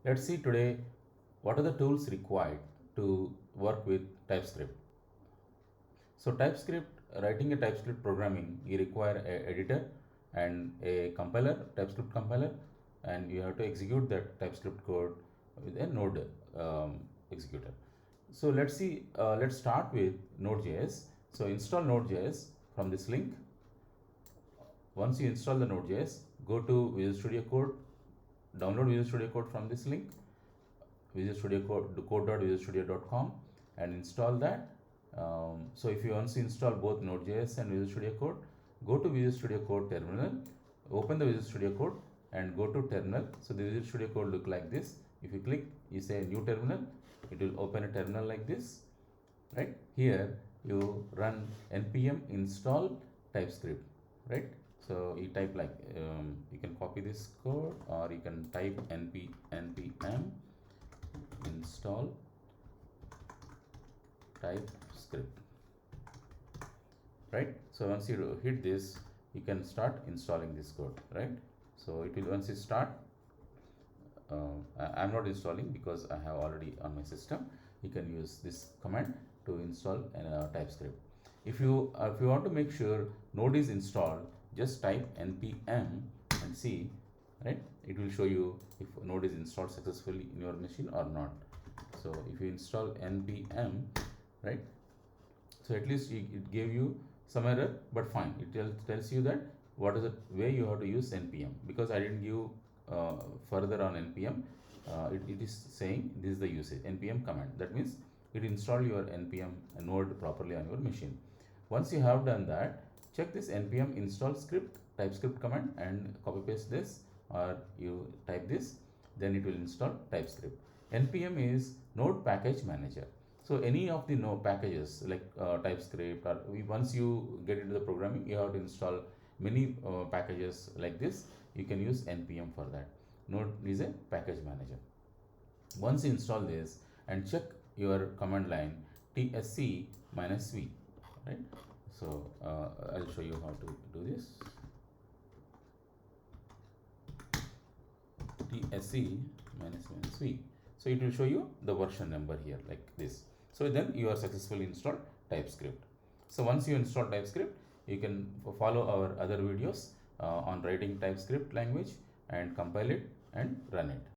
Let's see today what are the tools required to work with TypeScript. So TypeScript, writing a TypeScript programming, you require an editor and a compiler, TypeScript compiler, and you have to execute that TypeScript code with a Node executor. So let's see, let's start with Node.js. So install Node.js from this link. Once you install the Node.js, go to Visual Studio Code, download Visual Studio Code from this link, Visual Studio code.visualstudio.com, and install that. So if you want to install both Node.js and Visual Studio Code, go to Visual Studio Code terminal, open the Visual Studio Code and go to terminal. So the Visual Studio Code look like this. If you click, you say new terminal, it will open a terminal like this, right? Here you run npm install TypeScript, right? So you type like, you can copy this code or you can type npm install TypeScript, right? So once you hit this, you can start installing this code, right? So it will, once you start, I'm not installing because I have already on my system. You can use this command to install TypeScript. If you want to make sure Node is installed, just type npm and see, right? It will show you if Node is installed successfully in your machine or not. So if you install npm, right? So at least it gave you some error, but fine. It tells you that what is the way you have to use npm, because I didn't give further on npm. It is saying this is the usage npm command. That means it installed your npm node properly on your machine. Once you have done that, check this npm install script TypeScript command and copy paste this, or you type this, then it will install TypeScript. npm is node package manager. So any of the node packages like TypeScript, or once you get into the programming, you have to install many packages like this. You can use npm for that. Node is a package manager. Once you install this and check your command line tsc -v, right? So I'll show you how to do this. tsc -v. So it will show you the version number here like this. So then you are successfully installed TypeScript. So once you install TypeScript, you can follow our other videos on writing TypeScript language and compile it and run it.